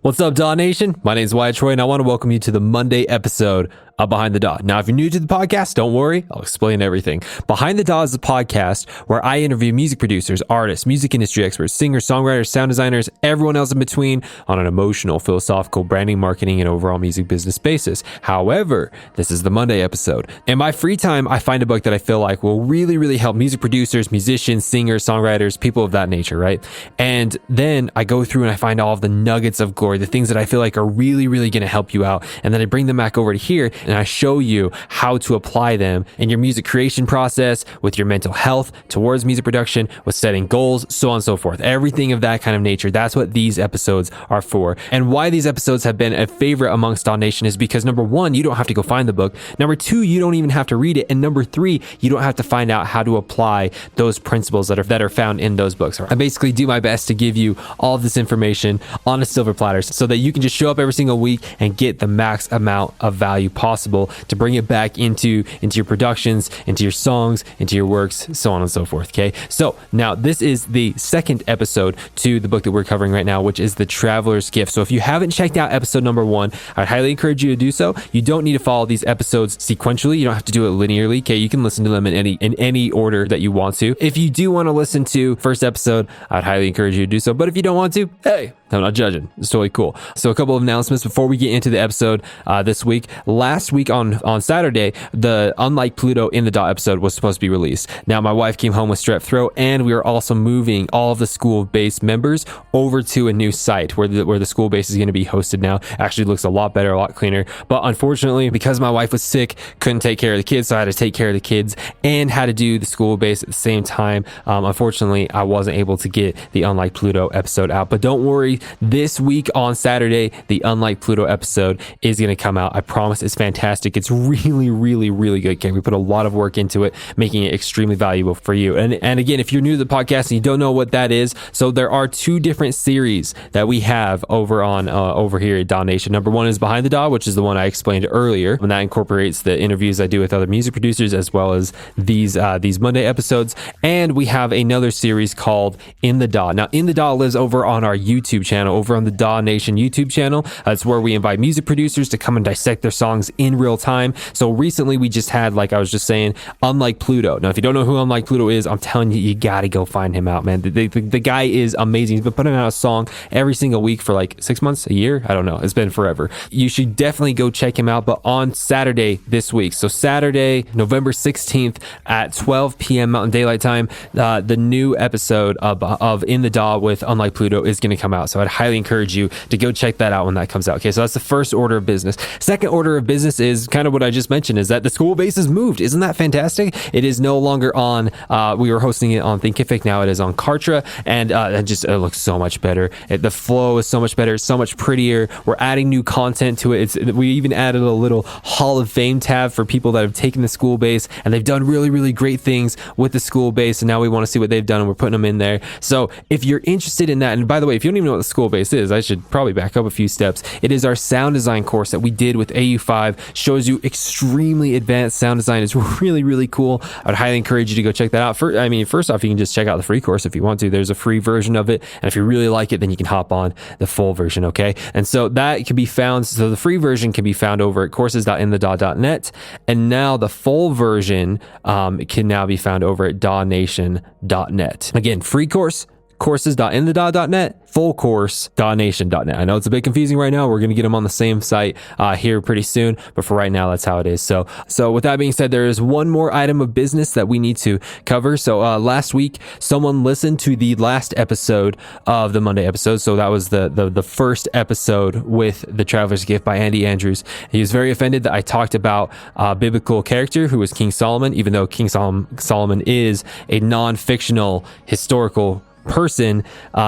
What's up, Daw Nation? My name is Wyatt Troy, and I want to welcome you to the Monday episode of Behind the Daw. Now, if you're new to the podcast, don't worry. I'll explain everything. Behind the Daw is a podcast where I interview music producers, artists, music industry experts, singers, songwriters, sound designers, everyone else in between on an emotional, philosophical, branding, marketing, and overall music business basis. However, this is the Monday episode. In my free time, I find a book that I feel like will really help music producers, musicians, singers, songwriters, people of that nature, right? And then I go through and I find all of the nuggets of glory, the things that I feel like are really going to help you out. And then I bring them back over to here and I show you how to apply them in your music creation process, with your mental health, towards music production, with setting goals, so on and so forth. Everything of that kind of nature. That's what these episodes are for. And why these episodes have been a favorite amongst Daw Nation is because, number one, you don't have to go find the book. Number two, you don't even have to read it. And number three, you don't have to find out how to apply those principles that are found in those books. I basically do my best to give you all of this information on a silver platter so that you can just show up every single week and get the max amount of value possible to bring it back into your productions, into your songs, into your works, so on and so forth. Okay. So now this is the second episode to the book that we're covering right now, which is The Traveler's Gift. So if you haven't checked out episode number 1, I'd highly encourage you to do so. You don't need to follow these episodes sequentially. You don't have to do it linearly. Okay. You can listen to them in any order that you want to. If you do want to listen to first episode, I'd highly encourage you to do so. But if you don't want to, hey, I'm not judging. It's totally cool. So a couple of announcements before we get into the episode this week. Last week on Saturday, the Unlike Pluto in the Daw episode was supposed to be released. Now, my wife came home with strep throat, and we are also moving all of the school base members over to a new site where the school base is going to be hosted now. Actually looks a lot better, a lot cleaner. But unfortunately, because my wife was sick, couldn't take care of the kids, so I had to take care of the kids and had to do the school base at the same time. Unfortunately, I wasn't able to get the Unlike Pluto episode out. But don't worry. This week on Saturday, the Unlike Pluto episode is going to come out. I promise it's fantastic. It's really good. Okay, we put a lot of work into it, making it extremely valuable for you. And again, if you're new to the podcast and you don't know what that is, so there are 2 different series that we have over here at Daw Nation. Number 1 is Behind the Daw, which is the one I explained earlier, and that incorporates the interviews I do with other music producers as well as these Monday episodes. And we have another series called In the Daw. Now, In the Daw lives over on our YouTube channel, over on the Daw Nation YouTube channel. It's where we invite music producers to come and dissect their songs in real time. So recently we just had, like I was just saying, Unlike Pluto. Now, if you don't know who Unlike Pluto is, I'm telling you, you got to go find him out, man. The guy is amazing. He's been putting out a song every single week for like 6 months, a year. I don't know. It's been forever. You should definitely go check him out. But on Saturday this week, so Saturday, November 16th at 12 p.m. Mountain Daylight Time, the new episode of In the Daw with Unlike Pluto is going to come out. So I'd highly encourage you to go check that out when that comes out. Okay, so that's the first order of business. Second order of business is kind of what I just mentioned, is that the school base has moved. Isn't that fantastic? It is no longer on, we were hosting it on Thinkific. Now it is on Kartra, and it looks so much better. The flow is so much better. It's so much prettier. We're adding new content to it. We even added a little Hall of Fame tab for people that have taken the school base, and they've done really great things with the school base, and now we want to see what they've done, and we're putting them in there. So if you're interested in that, and by the way, if you don't even know what the school base is, I should probably back up a few steps. It is our sound design course that we did with AU5. Shows you extremely advanced sound design. It's really cool. I'd highly encourage you to go check that out. First off, you can just check out the free course if you want to. There's a free version of it, and if you really like it, then you can hop on the full version, okay? And so that can be found, so the free version can be found over at courses.inthedaw.net, and now the full version can now be found over at dawnation.net. Again, free course, courses.inthedaw.net, full course, dawnation.net. I know it's a bit confusing right now. We're going to get them on the same site here pretty soon, but for right now, that's how it is. So with that being said, there is one more item of business that we need to cover. So last week, someone listened to the last episode of the Monday episode. So that was the first episode with The Traveler's Gift by Andy Andrews. He was very offended that I talked about a biblical character who was King Solomon, even though King Solomon is a non-fictional historical person.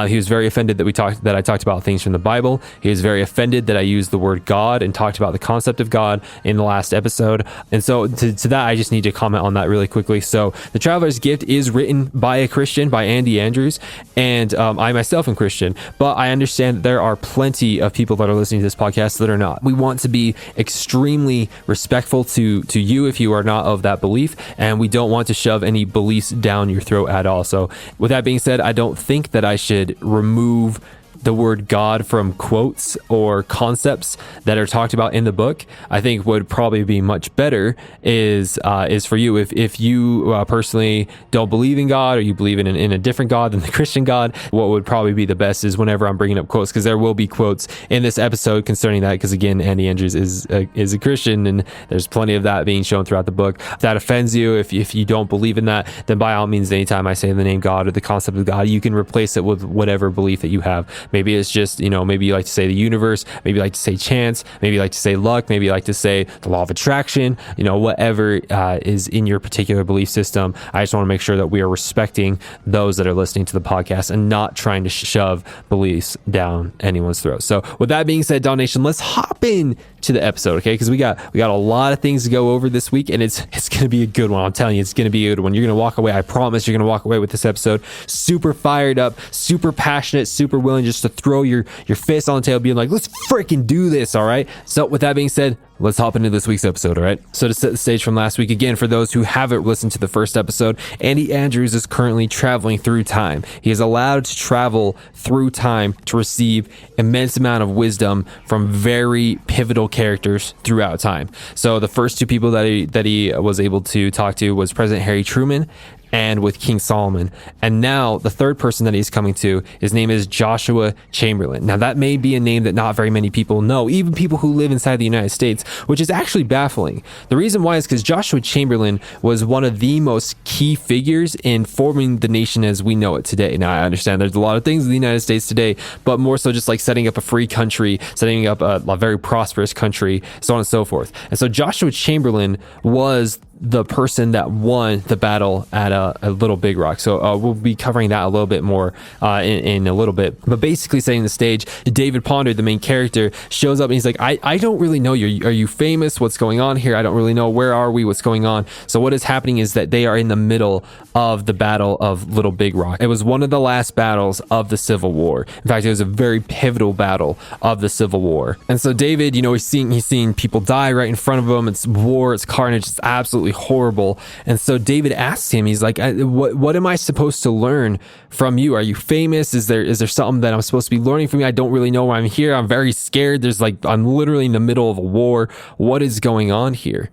He was very offended that I talked about things from the Bible. He was very offended that I used the word God and talked about the concept of God in the last episode. And so to that, I just need to comment on that really quickly. So The Traveler's Gift is written by a Christian, by Andy Andrews, and I myself am Christian, but I understand that there are plenty of people that are listening to this podcast that are not. We want to be extremely respectful to you if you are not of that belief, and we don't want to shove any beliefs down your throat at all. So with that being said, I don't think that I should remove the word God from quotes or concepts that are talked about in the book, I think would probably be much better is for you. If you personally don't believe in God, or you believe in a different God than the Christian God, what would probably be the best is whenever I'm bringing up quotes, because there will be quotes in this episode concerning that, because again, Andy Andrews is a Christian, and there's plenty of that being shown throughout the book. If that offends you, if you don't believe in that, then by all means, anytime I say the name God or the concept of God, you can replace it with whatever belief that you have. Maybe it's just, maybe you like to say the universe, maybe you like to say chance, maybe you like to say luck, maybe you like to say the law of attraction, whatever is in your particular belief system. I just want to make sure that we are respecting those that are listening to the podcast and not trying to shove beliefs down anyone's throat. So with that being said, Daw Nation, let's hop in to the episode, okay? Because we got a lot of things to go over this week, and it's going to be a good one. I'm telling you, it's going to be a good one. You're going to walk away. I promise you're going to walk away with this episode super fired up, super passionate, super willing just to throw your fist on the table, being like, let's freaking do this, all right? So with that being said, let's hop into this week's episode, all right? So to set the stage from last week, again, for those who haven't listened to the first episode, Andy Andrews is currently traveling through time. He is allowed to travel through time to receive immense amount of wisdom from very pivotal characters throughout time. So the first two people that he was able to talk to was President Harry Truman and with King Solomon. And now the third person that he's coming to, his name is Joshua Chamberlain. Now that may be a name that not very many people know, even people who live inside the United States, which is actually baffling. The reason why is because Joshua Chamberlain was one of the most key figures in forming the nation as we know it today. Now I understand there's a lot of things in the United States today, but more so just like setting up a free country, setting up a very prosperous country, so on and so forth. And so Joshua Chamberlain was the person that won the battle at a Little Big Rock. So we'll be covering that a little bit more in a little bit. But basically setting the stage, David Ponder, the main character, shows up and he's like, I don't really know you. Are you famous? What's going on here? I don't really know. Where are we? What's going on? So what is happening is that they are in the middle of the Battle of Little Big Rock. It was one of the last battles of the Civil War. In fact, it was a very pivotal battle of the Civil War. And so David, he's seeing people die right in front of him. It's war, it's carnage, it's absolutely horrible. And so David asks him, he's like, what am I supposed to learn from you? Are you famous? Is there something that I'm supposed to be learning from you? I don't really know why I'm here. I'm very scared. I'm literally in the middle of a war. What is going on here?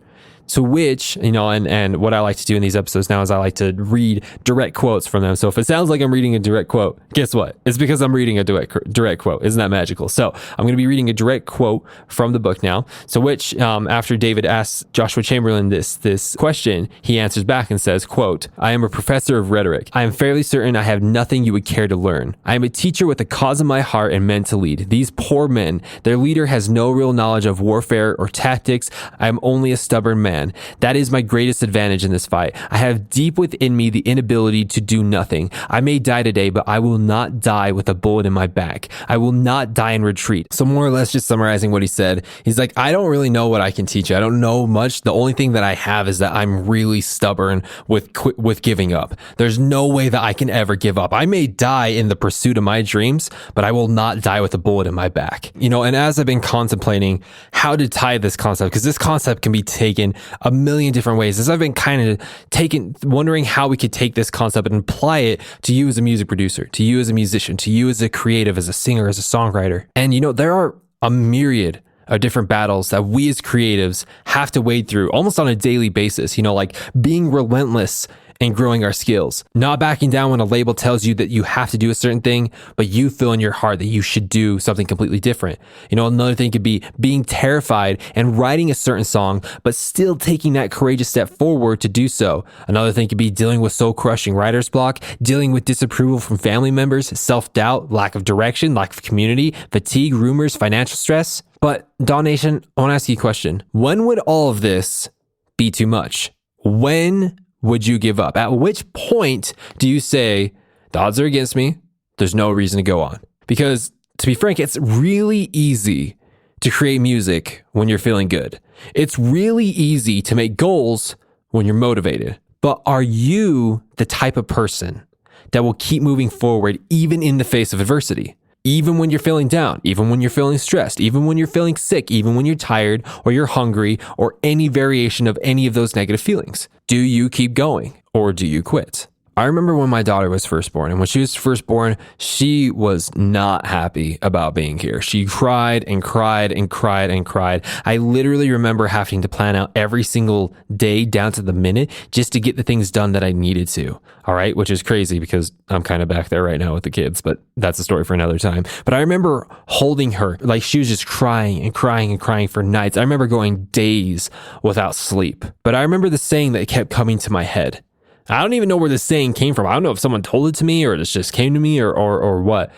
To which, and what I like to do in these episodes now is I like to read direct quotes from them. So if it sounds like I'm reading a direct quote, guess what? It's because I'm reading a direct quote. Isn't that magical? So I'm going to be reading a direct quote from the book now. So which, after David asks Joshua Chamberlain this question, he answers back and says, quote, I am a professor of rhetoric. I am fairly certain I have nothing you would care to learn. I am a teacher with a cause in my heart and men to lead. These poor men, their leader has no real knowledge of warfare or tactics. I am only a stubborn man. That is my greatest advantage in this fight. I have deep within me the inability to do nothing. I may die today, but I will not die with a bullet in my back. I will not die in retreat. So more or less just summarizing what he said, he's like, I don't really know what I can teach you. I don't know much. The only thing that I have is that I'm really stubborn with giving up. There's no way that I can ever give up. I may die in the pursuit of my dreams, but I will not die with a bullet in my back. And as I've been contemplating how to tie this concept, because this concept can be taken a million different ways, as I've been kind of wondering how we could take this concept and apply it to you as a music producer, to you as a musician, to you as a creative, as a singer, as a songwriter. And there are a myriad of different battles that we as creatives have to wade through almost on a daily basis, like being relentless and growing our skills, not backing down when a label tells you that you have to do a certain thing, but you feel in your heart that you should do something completely different. Another thing could be being terrified and writing a certain song, but still taking that courageous step forward to do so. Another thing could be dealing with soul-crushing writer's block, dealing with disapproval from family members, self-doubt, lack of direction, lack of community, fatigue, rumors, financial stress. But Daw Nation, I want to ask you a question. When would all of this be too much? When would you give up? At which point do you say, the odds are against me, there's no reason to go on? Because to be frank, it's really easy to create music when you're feeling good. It's really easy to make goals when you're motivated. But are you the type of person that will keep moving forward even in the face of adversity? Even when you're feeling down, even when you're feeling stressed, even when you're feeling sick, even when you're tired or you're hungry or any variation of any of those negative feelings. Do you keep going or do you quit? I remember when my daughter was first born, and when she was first born, she was not happy about being here. She cried and cried and cried and cried. I literally remember having to plan out every single day down to the minute just to get the things done that I needed to. All right. Which is crazy because I'm kind of back there right now with the kids, but that's a story for another time. But I remember holding her, like she was just crying and crying and crying for nights. I remember going days without sleep. But I remember the saying that kept coming to my head. I don't even know where this saying came from. I don't know if someone told it to me or it just came to me or what.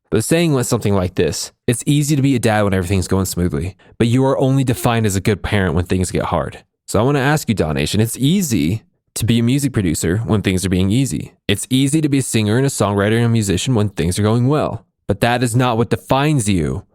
But the saying went something like this. It's easy to be a dad when everything's going smoothly, but you are only defined as a good parent when things get hard. So I want to ask you, Daw Nation, it's easy to be a music producer when things are being easy. It's easy to be a singer and a songwriter and a musician when things are going well. But that is not what defines you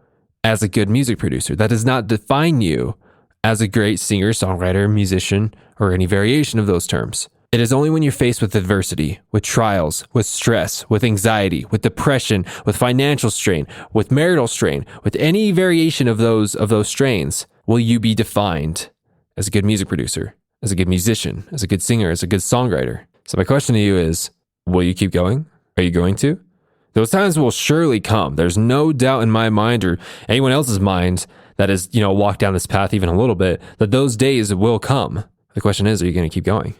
as a good music producer. That does not define you as a great singer, songwriter, musician, or any variation of those terms. It is only when you're faced with adversity, with trials, with stress, with anxiety, with depression, with financial strain, with marital strain, with any variation of those strains, will you be defined as a good music producer, as a good musician, as a good singer, as a good songwriter. So my question to you is, will you keep going? Are you going to? Those times will surely come. There's no doubt in my mind or anyone else's mind that has, walked down this path even a little bit, that those days will come. The question is, are you going to keep going?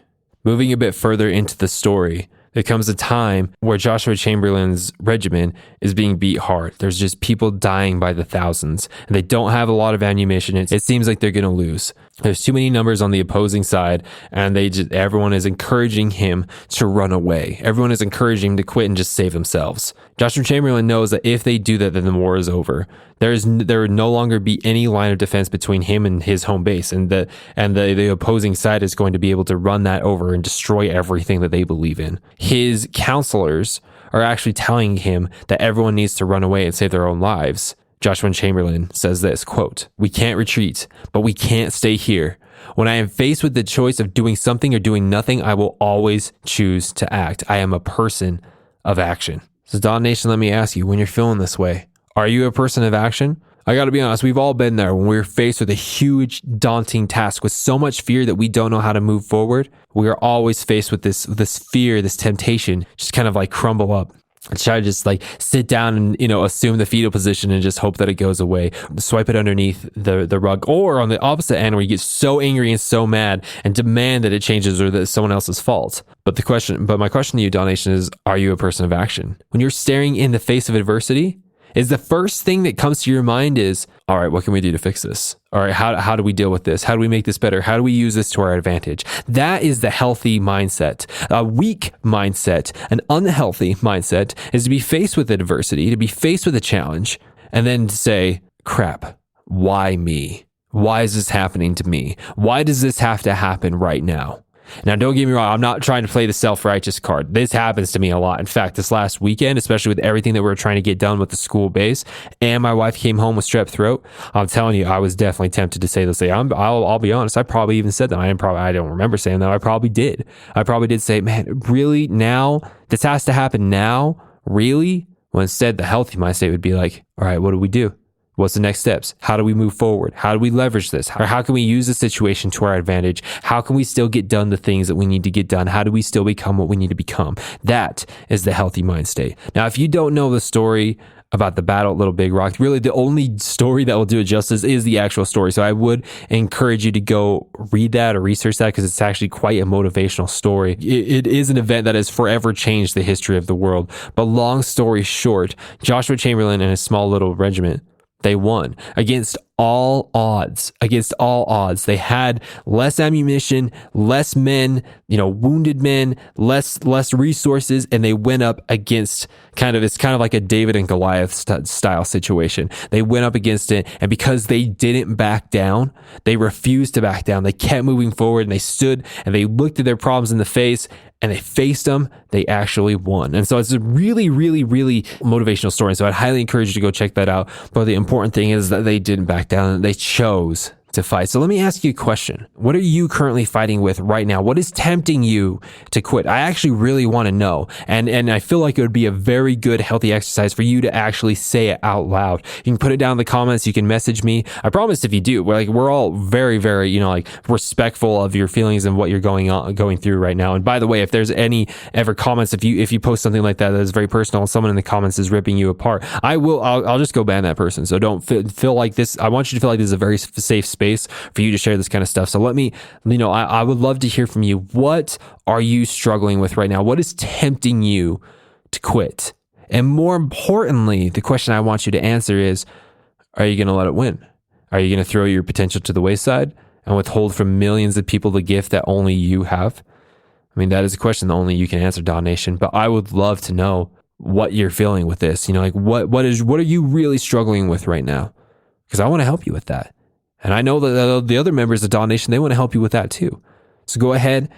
Moving a bit further into the story, there comes a time where Joshua Chamberlain's regiment is being beat hard. There's just people dying by the thousands, and they don't have a lot of ammunition. It seems like they're going to lose. There's too many numbers on the opposing side, and everyone is encouraging him to run away. Everyone is encouraging him to quit and just save themselves. Joshua Chamberlain knows that if they do that, then the war is over. There would no longer be any line of defense between him and his home base, and the opposing side is going to be able to run that over and destroy everything that they believe in. His counselors are actually telling him that everyone needs to run away and save their own lives. Joshua Chamberlain says this, quote, "We can't retreat, but we can't stay here. When I am faced with the choice of doing something or doing nothing, I will always choose to act. I am a person of action." So Daw Nation, let me ask you, when you're feeling this way, are you a person of action? I got to be honest, we've all been there when we're faced with a huge, daunting task with so much fear that we don't know how to move forward. We are always faced with this fear, this temptation, just kind of like crumble up. Try to just like sit down and, assume the fetal position and just hope that it goes away. Swipe it underneath the rug. Or on the opposite end where you get so angry and so mad and demand that it changes or that it's someone else's fault. But my question to you, Daw Nation, is, are you a person of action? When you're staring in the face of adversity, is the first thing that comes to your mind is, all right, what can we do to fix this? All right, how do we deal with this? How do we make this better? How do we use this to our advantage? That is the healthy mindset. A weak mindset, an unhealthy mindset is to be faced with adversity, to be faced with a challenge, and then to say, crap, why me? Why is this happening to me? Why does this have to happen right now? Now, don't get me wrong. I'm not trying to play the self-righteous card. This happens to me a lot. In fact, this last weekend, especially with everything that we were trying to get done with the school base, and my wife came home with strep throat, I'm telling you, I was definitely tempted to say those things. I'll be honest. I probably even said that. I don't remember saying that. I probably did. I probably did say, man, really now? This has to happen now? Really? Well, instead, the healthy mindset would be like, all right, what do we do? What's the next steps? How do we move forward? How do we leverage this? Or how can we use the situation to our advantage? How can we still get done the things that we need to get done? How do we still become what we need to become? That is the healthy mind state. Now, if you don't know the story about the battle at Little Big Rock, really the only story that will do it justice is the actual story. So I would encourage you to go read that or research that because it's actually quite a motivational story. It is an event that has forever changed the history of the world. But long story short, Joshua Chamberlain and his small little regiment, they won against all odds. They had less ammunition, less men, wounded men, less resources, and they went up against it's kind of like a David and Goliath style situation. They went up against it, and because they didn't back down, they refused to back down. They kept moving forward, and they stood and they looked at their problems in the face, and they faced them. They actually won. And so it's a really, really, really motivational story. So I'd highly encourage you to go check that out. But the important thing is that they didn't back down. They chose to fight. So let me ask you a question. What are you currently fighting with right now? What is tempting you to quit? I actually really want to know. And I feel like it would be a very good, healthy exercise for you to actually say it out loud. You can put it down in the comments. You can message me. I promise if you do, we're all very, very, respectful of your feelings and what you're going through right now. And by the way, if there's any ever comments, if you post something like that is very personal, and someone in the comments is ripping you apart, I'll just go ban that person. So don't feel like this. I want you to feel like this is a very safe space for you to share this kind of stuff. So let me, I would love to hear from you. What are you struggling with right now? What is tempting you to quit? And more importantly, the question I want you to answer is, are you going to let it win? Are you going to throw your potential to the wayside and withhold from millions of people the gift that only you have? I mean, that is a question that only you can answer, Daw Nation. But I would love to know what you're feeling with this. What are you really struggling with right now? Because I want to help you with that. And I know that the other members of Daw Nation, they want to help you with that too. So go ahead,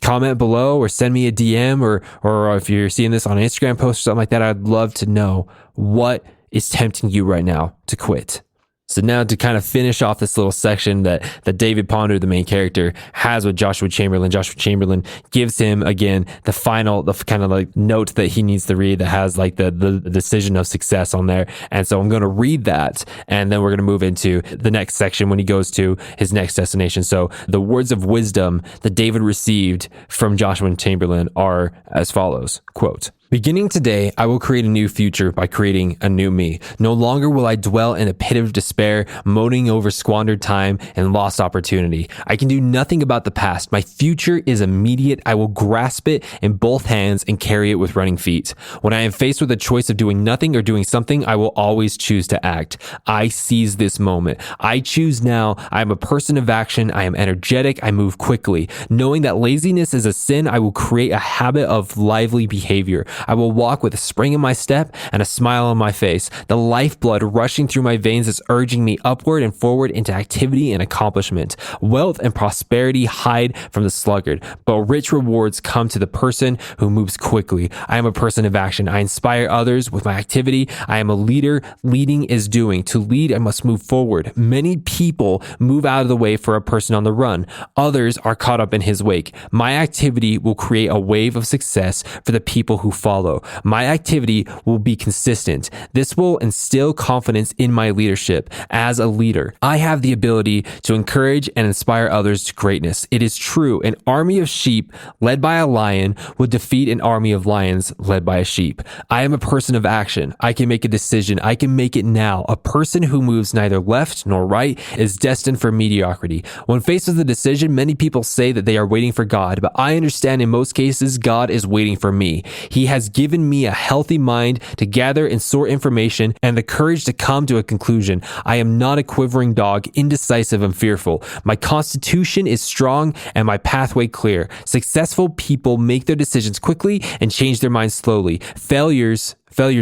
comment below or send me a DM or if you're seeing this on an Instagram post or something like that, I'd love to know what is tempting you right now to quit. So now to kind of finish off this little section that David Ponder, the main character, has with Joshua Chamberlain. Joshua Chamberlain gives him again the kind of like note that he needs to read that has like the decision of success on there. And so I'm going to read that, and then we're going to move into the next section when he goes to his next destination. So the words of wisdom that David received from Joshua Chamberlain are as follows, quote, "Beginning today, I will create a new future by creating a new me. No longer will I dwell in a pit of despair, moaning over squandered time and lost opportunity. I can do nothing about the past. My future is immediate. I will grasp it in both hands and carry it with running feet. When I am faced with a choice of doing nothing or doing something, I will always choose to act. I seize this moment. I choose now. I am a person of action. I am energetic. I move quickly. Knowing that laziness is a sin, I will create a habit of lively behavior. I will walk with a spring in my step and a smile on my face. The lifeblood rushing through my veins is urging me upward and forward into activity and accomplishment. Wealth and prosperity hide from the sluggard, but rich rewards come to the person who moves quickly. I am a person of action. I inspire others with my activity. I am a leader. Leading is doing. To lead, I must move forward. Many people move out of the way for a person on the run. Others are caught up in his wake. My activity will create a wave of success for the people who follow. My activity will be consistent. This will instill confidence in my leadership. As a leader, I have the ability to encourage and inspire others to greatness. It is true, an army of sheep led by a lion would defeat an army of lions led by a sheep. I am a person of action. I can make a decision. I can make it now. A person who moves neither left nor right is destined for mediocrity. When faced with a decision, many people say that they are waiting for God, but I understand in most cases, God is waiting for me. He has given me a healthy mind to gather and sort information and the courage to come to a conclusion. I am not a quivering dog, indecisive and fearful. My constitution is strong and my pathway clear. Successful people make their decisions quickly and change their minds slowly. Failures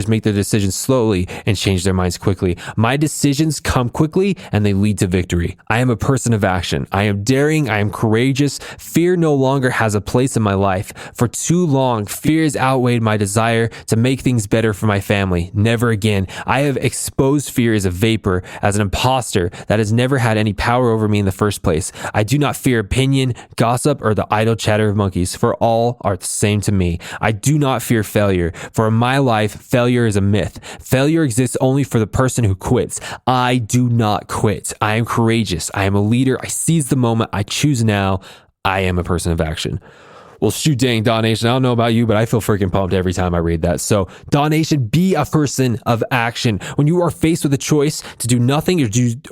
make their decisions slowly and change their minds quickly. My decisions come quickly and they lead to victory. I am a person of action. I am daring. I am courageous. Fear no longer has a place in my life. For too long, fear has outweighed my desire to make things better for my family. Never again. I have exposed fear as a vapor, as an imposter that has never had any power over me in the first place. I do not fear opinion, gossip, or the idle chatter of monkeys, for all are the same to me. I do not fear failure, for in my life, failure is a myth. Failure exists only for the person who quits. I do not quit. I am courageous. I am a leader. I seize the moment. I choose now. I am a person of action. Well, shoot dang, Daw Nation, I don't know about you, but I feel freaking pumped every time I read that. So, Daw Nation, be a person of action. When you are faced with a choice to do nothing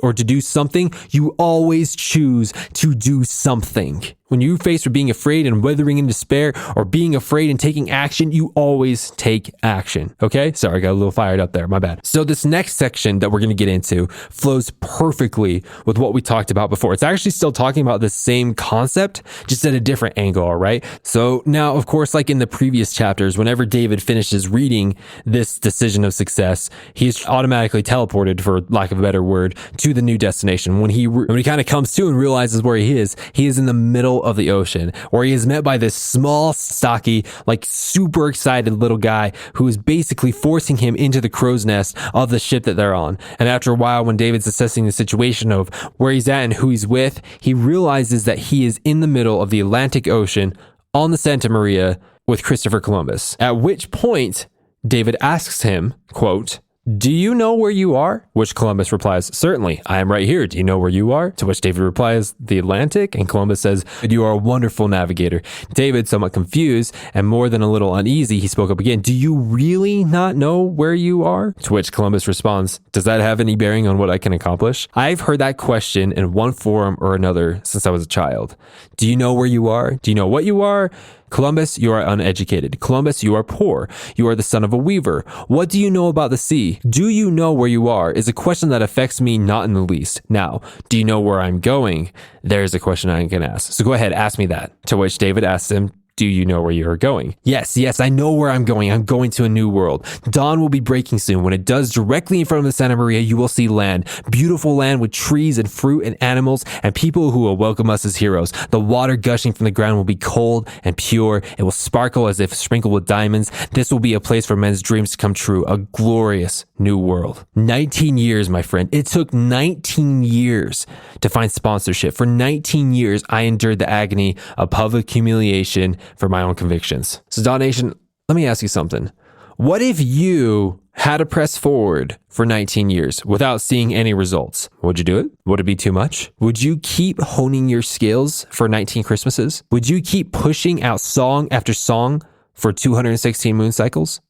or to do something, you always choose to do something. When you're faced with being afraid and withering in despair or being afraid and taking action, you always take action. Okay? Sorry, I got a little fired up there. My bad. So this next section that we're going to get into flows perfectly with what we talked about before. It's actually still talking about the same concept, just at a different angle, all right? So now, of course, like in the previous chapters, whenever David finishes reading this decision of success, he's automatically teleported, for lack of a better word, to the new destination. When he kind of comes to and realizes where he is in the middle middle of the ocean, where he is met by this small, stocky, like super excited little guy who is basically forcing him into the crow's nest of the ship that they're on. And after a while, when David's assessing the situation of where he's at and who he's with, he realizes that he is in the middle of the Atlantic Ocean on the Santa Maria with Christopher Columbus. At which point, David asks him, quote, "Do you know where you are?" Which Columbus replies, "Certainly, I am right here. Do you know where you are?" To which David replies, "The Atlantic." And Columbus says, "You are a wonderful navigator." David, somewhat confused and more than a little uneasy, he spoke up again, "Do you really not know where you are?" To which Columbus responds, "Does that have any bearing on what I can accomplish?" I've heard that question in one form or another since I was a child. Do you know where you are? Do you know what you are? Columbus, you are uneducated. Columbus, you are poor. You are the son of a weaver. What do you know about the sea? Do you know where you are is a question that affects me not in the least. Now, do you know where I'm going? There's a question I can ask. So go ahead, ask me that. To which David asks him, "Do you know where you are going?" Yes, I know where I'm going. I'm going to a new world. Dawn will be breaking soon. When it does, directly in front of the Santa Maria, you will see land. Beautiful land with trees and fruit and animals and people who will welcome us as heroes. The water gushing from the ground will be cold and pure. It will sparkle as if sprinkled with diamonds. This will be a place for men's dreams to come true. A glorious new world. 19 years, my friend. It took 19 years to find sponsorship. For 19 years, I endured the agony of public humiliation for my own convictions. So Daw Nation, let me ask you something. What if you had to press forward for 19 years without seeing any results? Would you do it? Would it be too much? Would you keep honing your skills for 19 Christmases? Would you keep pushing out song after song for 216 moon cycles?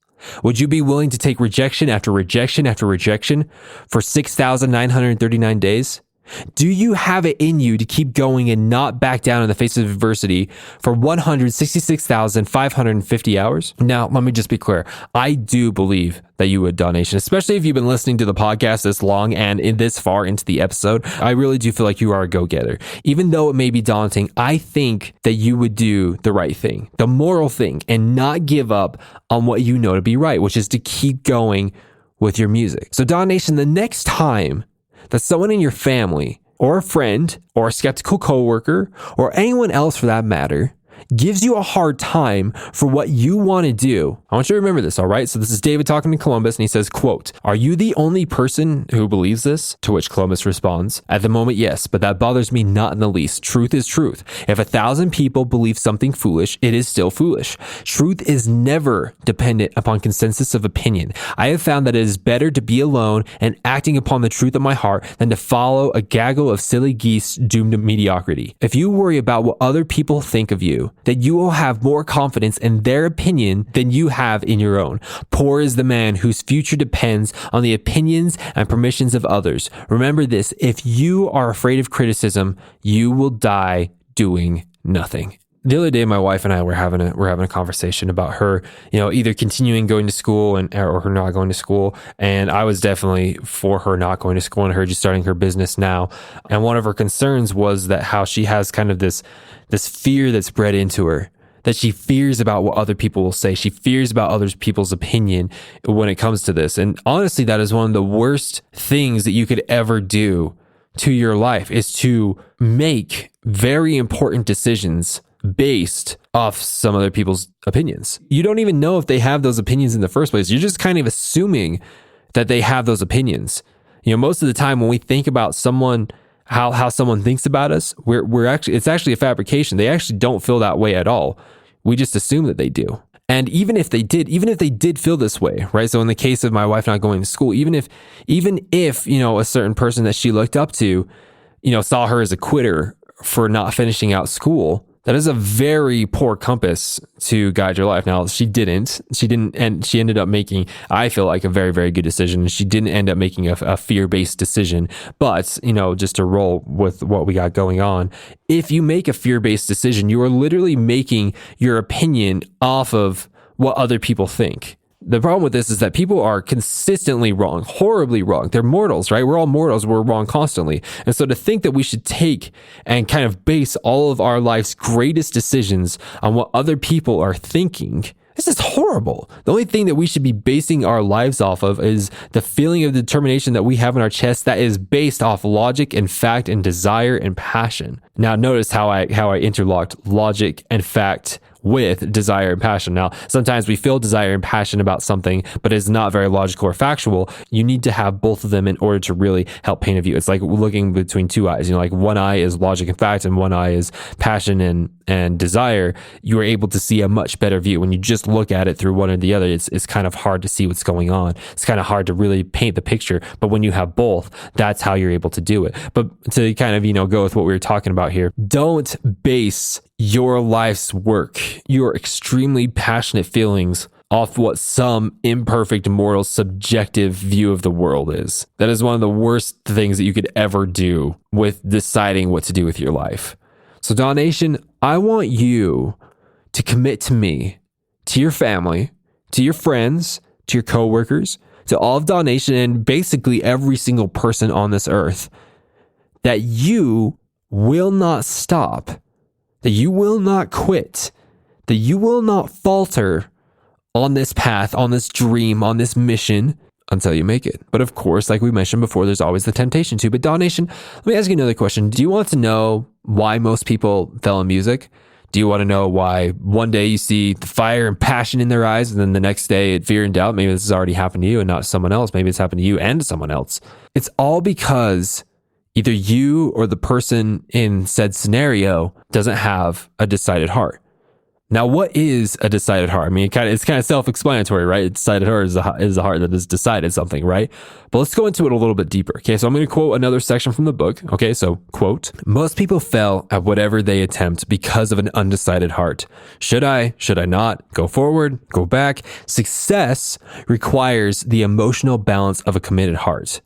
Would you be willing to take rejection after rejection after rejection for 6,939 days? Do you have it in you to keep going and not back down in the face of adversity for 166,550 hours? Now, let me just be clear. I do believe that you would, Daw Nation, especially if you've been listening to the podcast this long and in this far into the episode. I really do feel like you are a go-getter. Even though it may be daunting, I think that you would do the right thing, the moral thing, and not give up on what you know to be right, which is to keep going with your music. So Daw Nation, the next time that someone in your family or a friend or a skeptical coworker or anyone else for that matter gives you a hard time for what you want to do, I want you to remember this, all right? So this is David talking to Columbus, and he says, quote, "Are you the only person who believes this?" To which Columbus responds, "At the moment, yes, but that bothers me not in the least. Truth is truth. If 1,000 people believe something foolish, it is still foolish. Truth is never dependent upon consensus of opinion. I have found that it is better to be alone and acting upon the truth of my heart than to follow a gaggle of silly geese doomed to mediocrity. If you worry about what other people think of you, then you will have more confidence in their opinion than you have in your own. Poor is the man whose future depends on the opinions and permissions of others. Remember this, if you are afraid of criticism, you will die doing nothing." The other day, my wife and I were having a conversation about her, either continuing going to school or her not going to school. And I was definitely for her not going to school and her just starting her business now. And one of her concerns was that how she has kind of this fear that's bred into her, that she fears about what other people will say. She fears about other people's opinion when it comes to this. And honestly, that is one of the worst things that you could ever do to your life, is to make very important decisions based off some other people's opinions. You don't even know if they have those opinions in the first place. You're just kind of assuming that they have those opinions. Most of the time when we think about someone, how someone thinks about us, it's actually a fabrication. They actually don't feel that way at all. We just assume that they do. And even if they did feel this way, right? So in the case of my wife not going to school, even if a certain person that she looked up to, saw her as a quitter for not finishing out school, that is a very poor compass to guide your life. Now, she didn't, and she ended up making, I feel like, a very, very good decision. She didn't end up making a fear-based decision, but, just to roll with what we got going on, if you make a fear-based decision, you are literally making your opinion off of what other people think. The problem with this is that people are consistently wrong, horribly wrong. They're mortals, right? We're all mortals. We're wrong constantly. And so to think that we should take and kind of base all of our life's greatest decisions on what other people are thinking, This is horrible. The only thing that we should be basing our lives off of is the feeling of determination that we have in our chest that is based off logic and fact and desire and passion. Now, notice how I interlocked logic and fact with desire and passion. Now, sometimes we feel desire and passion about something, but it's not very logical or factual. You need to have both of them in order to really help paint a view. It's like looking between two eyes. Like one eye is logic and fact, and one eye is passion and desire. You are able to see a much better view. When you just look at it through one or the other, it's kind of hard to see what's going on. It's kind of hard to really paint the picture. But when you have both, that's how you're able to do it. But to kind of, go with what we were talking about here, don't base your life's work, your extremely passionate feelings, off what some imperfect, mortal, subjective view of the world is. That is one of the worst things that you could ever do with deciding what to do with your life. So, Daw Nation, I want you to commit to me, to your family, to your friends, to your coworkers, to all of Daw Nation, and basically every single person on this earth, that you will not stop, that you will not quit, that you will not falter on this path, on this dream, on this mission until you make it. But of course, like we mentioned before, there's always the temptation to. But Daw Nation, let me ask you another question. Do you want to know why most people fell in music? Do you want to know why one day you see the fire and passion in their eyes, and then the next day fear and doubt? Maybe this has already happened to you and not someone else. Maybe it's happened to you and to someone else. It's all because either you or the person in said scenario doesn't have a decided heart. Now, what is a decided heart? I mean, it's kind of self-explanatory, right? A decided heart is a heart that has decided something, right? But let's go into it a little bit deeper. Okay, so I'm going to quote another section from the book. Okay, so quote, "Most people fail at whatever they attempt because of an undecided heart. Should I not? Go forward? Go back? Success requires the emotional balance of a committed heart.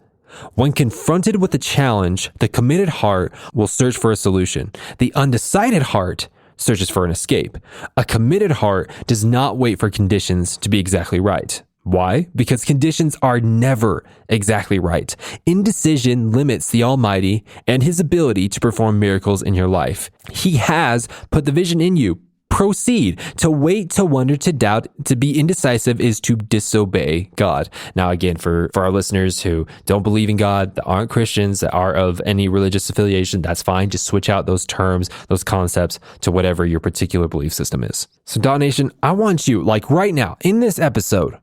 When confronted with a challenge, the committed heart will search for a solution. The undecided heart searches for an escape. A committed heart does not wait for conditions to be exactly right. Why? Because conditions are never exactly right. Indecision limits the Almighty and his ability to perform miracles in your life. He has put the vision in you. Proceed. To wait, to wonder, to doubt, to be indecisive is to disobey God." Now, again, for our listeners who don't believe in God, that aren't Christians, that are of any religious affiliation, that's fine. Just switch out those terms, those concepts to whatever your particular belief system is. So, Daw Nation, I want you, like right now, in this episode,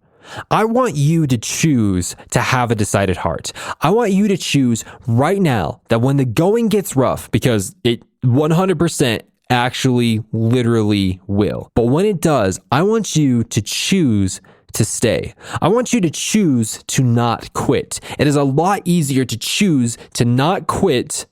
I want you to choose to have a decided heart. I want you to choose right now that when the going gets rough, because it 100% actually literally will. But when it does, I want you to choose to stay. I want you to choose to not quit. It is a lot easier to choose to not quit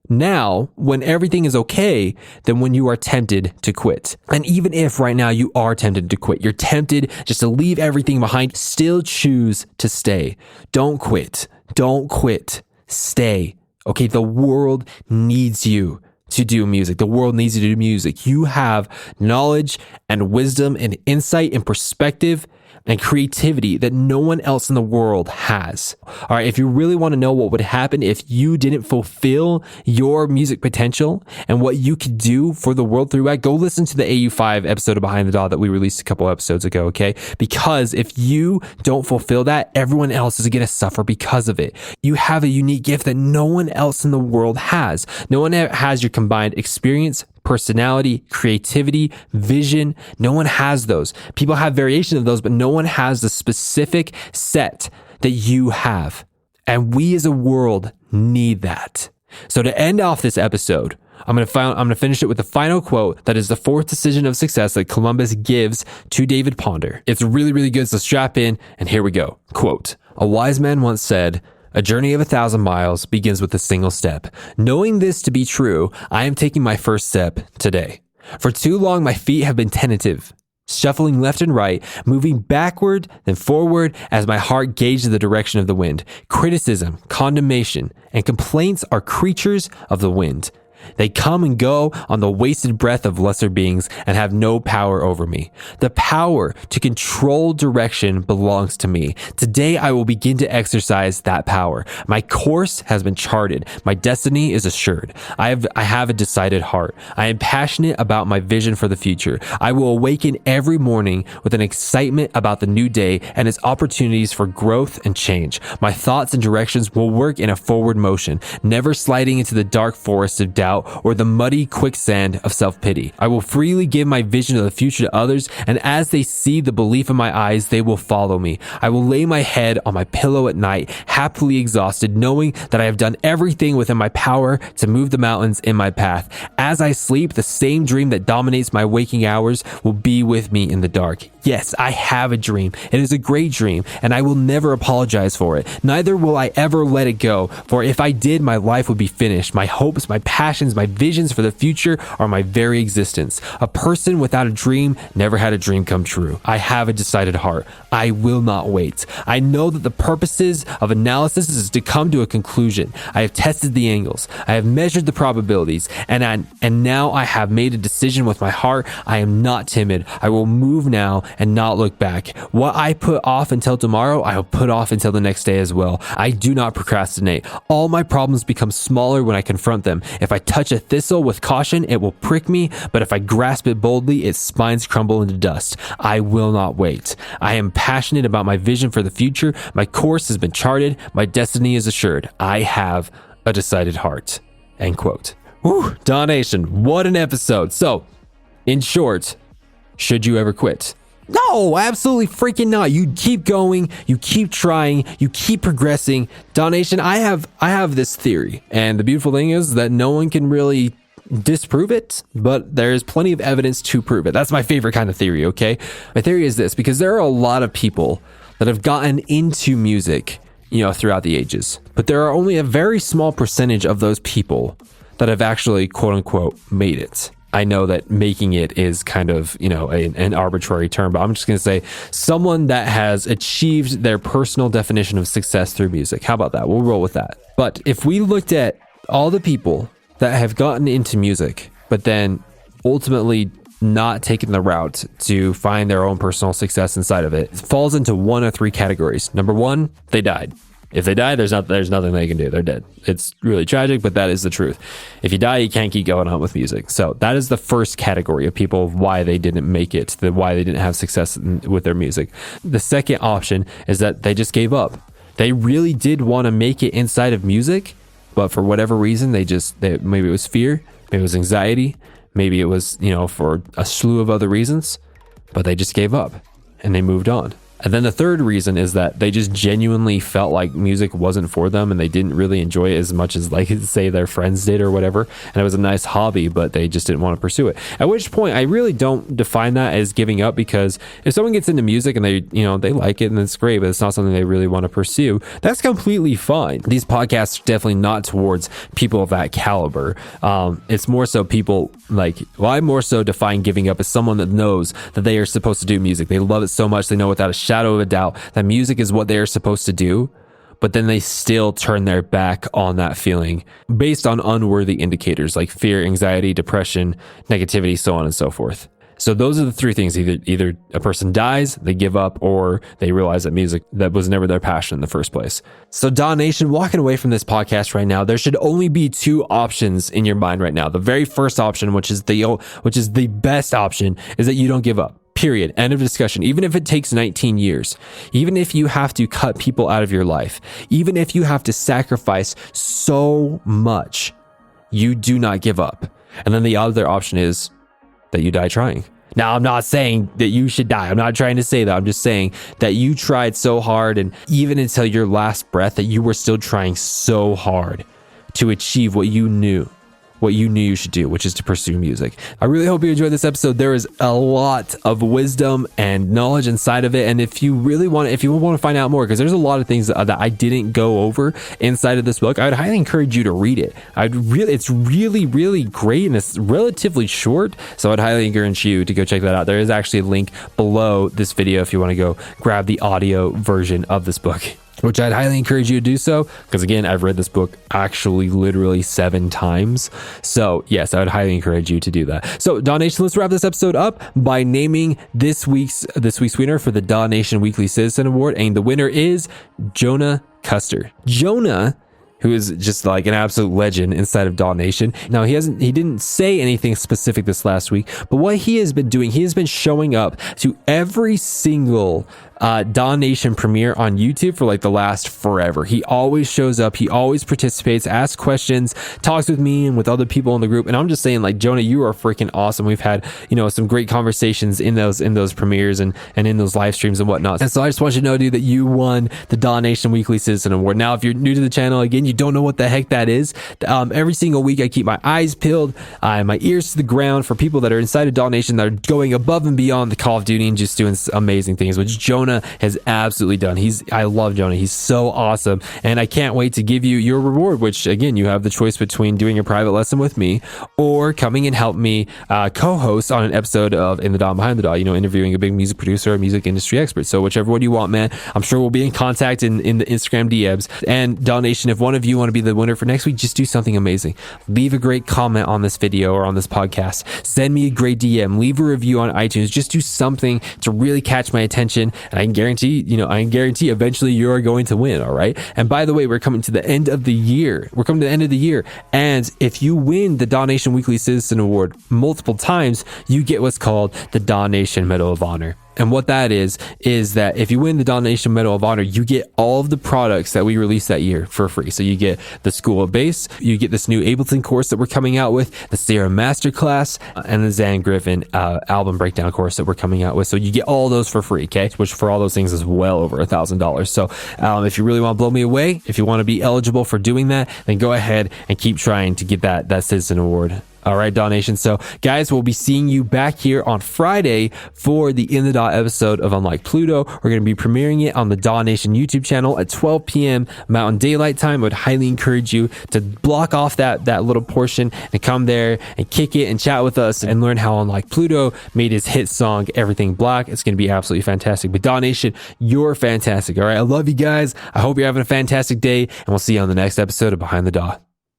now when everything is okay than when you are tempted to quit. And even if right now you are tempted to quit, you're tempted just to leave everything behind, still choose to stay. Don't quit. Don't quit. Stay. Okay, the world needs you to do music. The world needs you to do music. You have knowledge and wisdom and insight and perspective and creativity that no one else in the world has. All right, if you really want to know what would happen if you didn't fulfill your music potential and what you could do for the world through that, go listen to the AU5 episode of Behind the Daw that we released a couple episodes ago, okay? Because if you don't fulfill that, everyone else is going to suffer because of it. You have a unique gift that no one else in the world has. No one has your combined experience, personality, creativity, vision. No one has those. People have variation of those, but no one has the specific set that you have. And we as a world need that. So to end off this episode, I'm going to finish it with the final quote that is the fourth decision of success that Columbus gives to David Ponder. It's really, really good. So strap in and here we go. Quote, "A wise man once said, 'A journey of 1,000 miles begins with a single step. Knowing this to be true, I am taking my first step today. For too long, my feet have been tentative, shuffling left and right, moving backward, then forward as my heart gauges the direction of the wind. Criticism, condemnation, and complaints are creatures of the wind. They come and go on the wasted breath of lesser beings and have no power over me. The power to control direction belongs to me. Today, I will begin to exercise that power. My course has been charted. My destiny is assured. I have a decided heart. I am passionate about my vision for the future. I will awaken every morning with an excitement about the new day and its opportunities for growth and change. My thoughts and directions will work in a forward motion, never sliding into the dark forest of doubt or the muddy quicksand of self-pity. I will freely give my vision of the future to others, and as they see the belief in my eyes, they will follow me. I will lay my head on my pillow at night, happily exhausted, knowing that I have done everything within my power to move the mountains in my path. As I sleep, the same dream that dominates my waking hours will be with me in the dark. Yes, I have a dream. It is a great dream, and I will never apologize for it. Neither will I ever let it go, for if I did, my life would be finished. My hopes, my passions, my visions for the future are my very existence. A person without a dream never had a dream come true. I have a decided heart. I will not wait. I know that the purposes of analysis is to come to a conclusion. I have tested the angles. I have measured the probabilities, and now I have made a decision with my heart. I am not timid. I will move now and not look back. What I put off until tomorrow, I will put off until the next day as well. I do not procrastinate. All my problems become smaller when I confront them. If I touch a thistle with caution, it will prick me, but if I grasp it boldly, its spines crumble into dust. I will not wait. I am passionate about my vision for the future. My course has been charted. My destiny is assured. I have a decided heart. End quote. Whew, Donation, what an episode. So, in short, should you ever quit? No, absolutely freaking not. You keep going, you keep trying, you keep progressing. Donation, I have this theory, and the beautiful thing is that no one can really disprove it, but there's plenty of evidence to prove it. That's my favorite kind of theory, okay? My theory is this, because there are a lot of people that have gotten into music, throughout the ages, but there are only a very small percentage of those people that have actually, quote unquote, made it. I know that making it is kind of, an arbitrary term, but I'm just going to say someone that has achieved their personal definition of success through music. How about that? We'll roll with that. But if we looked at all the people that have gotten into music, but then ultimately not taken the route to find their own personal success inside of it, it falls into one of three categories. Number one, they died. If they die, there's nothing they can do. They're dead. It's really tragic, but that is the truth. If you die, you can't keep going on with music. So that is the first category of people of why they didn't make it, why they didn't have success with their music. The second option is that they just gave up. They really did want to make it inside of music, but for whatever reason, maybe it was fear, maybe it was anxiety, maybe it was, for a slew of other reasons, but they just gave up and they moved on. And then the third reason is that they just genuinely felt like music wasn't for them and they didn't really enjoy it as much as, like, say their friends did or whatever. And it was a nice hobby, but they just didn't want to pursue it. At which point, I really don't define that as giving up, because if someone gets into music and they like it and it's great, but it's not something they really want to pursue, that's completely fine. These podcasts are definitely not towards people of that caliber. It's more so people I more so define giving up as someone that knows that they are supposed to do music. They love it so much. They know without a shadow of a doubt that music is what they are supposed to do, but then they still turn their back on that feeling based on unworthy indicators like fear, anxiety, depression, negativity, so on and so forth. So those are the three things. Either a person dies, they give up, or they realize that music, that was never their passion in the first place. So Donation, walking away from this podcast right now, there should only be two options in your mind right now. The very first option, which is the best option, is that you don't give up. Period. End of discussion. Even if it takes 19 years, even if you have to cut people out of your life, even if you have to sacrifice so much, you do not give up. And then the other option is that you die trying. Now, I'm not saying that you should die. I'm not trying to say that. I'm just saying that you tried so hard, and even until your last breath, that you were still trying so hard to achieve what you knew you should do, which is to pursue music. I really hope you enjoyed this episode. There is a lot of wisdom and knowledge inside of it. And if you want to find out more, because there's a lot of things that I didn't go over inside of this book, I would highly encourage you to read it. It's really, really great, and it's relatively short. So I'd highly encourage you to go check that out. There is actually a link below this video if you want to go grab the audio version of this book. which I'd highly encourage you to do so. Because again, I've read this book actually literally 7 times. So yes, I would highly encourage you to do that. So Daw Nation, let's wrap this episode up by naming this week's winner for the Daw Nation Weekly Citizen Award. And the winner is Jonah Custer. Jonah, who is just like an absolute legend inside of Daw Nation. Now he didn't say anything specific this last week, but what he has been doing, he has been showing up to every single Daw Nation premiere on YouTube for like the last forever. He always shows up. He always participates, asks questions, talks with me and with other people in the group. And I'm just saying, like, Jonah, you are freaking awesome. We've had, some great conversations in those premieres and in those live streams and whatnot. And so I just want you to know, dude, that you won the Daw Nation Weekly Citizen Award. Now, if you're new to the channel, again, you don't know what the heck that is. Every single week I keep my eyes peeled, my ears to the ground for people that are inside of Daw Nation that are going above and beyond the Call of Duty and just doing amazing things, which Jonah has absolutely done. I love Jonah. He's so awesome. And I can't wait to give you your reward, which again, you have the choice between doing a private lesson with me or coming and help me co-host on an episode of In the Daw Behind the Daw, interviewing a big music producer or music industry expert. So whichever one you want, man, I'm sure we'll be in contact in the Instagram DMs. And Daw Nation, if one of you want to be the winner for next week, just do something amazing. Leave a great comment on this video or on this podcast. Send me a great DM. Leave a review on iTunes. Just do something to really catch my attention. And I can guarantee eventually you're going to win. All right. And by the way, we're coming to the end of the year. And if you win the Daw Nation Weekly Citizen Award multiple times, you get what's called the Daw Nation Medal of Honor. And what that is that if you win the Daw Nation Medal of Honor, you get all of the products that we released that year for free. So you get the School of Bass, you get this new Ableton course that we're coming out with, the Serum Masterclass, and the Zan Griffin album breakdown course that we're coming out with. So you get all those for free, okay? Which for all those things is well over $1,000. So if you really want to blow me away, if you want to be eligible for doing that, then go ahead and keep trying to get that Citizen Award. All right, Daw Nation. So guys, we'll be seeing you back here on Friday for the In the Daw episode of Unlike Pluto. We're going to be premiering it on the Daw Nation YouTube channel at 12 p.m. Mountain Daylight Time. I would highly encourage you to block off that little portion and come there and kick it and chat with us and learn how Unlike Pluto made his hit song, Everything Black. It's going to be absolutely fantastic. But Daw Nation, you're fantastic. All right. I love you guys. I hope you're having a fantastic day, and we'll see you on the next episode of Behind the Daw.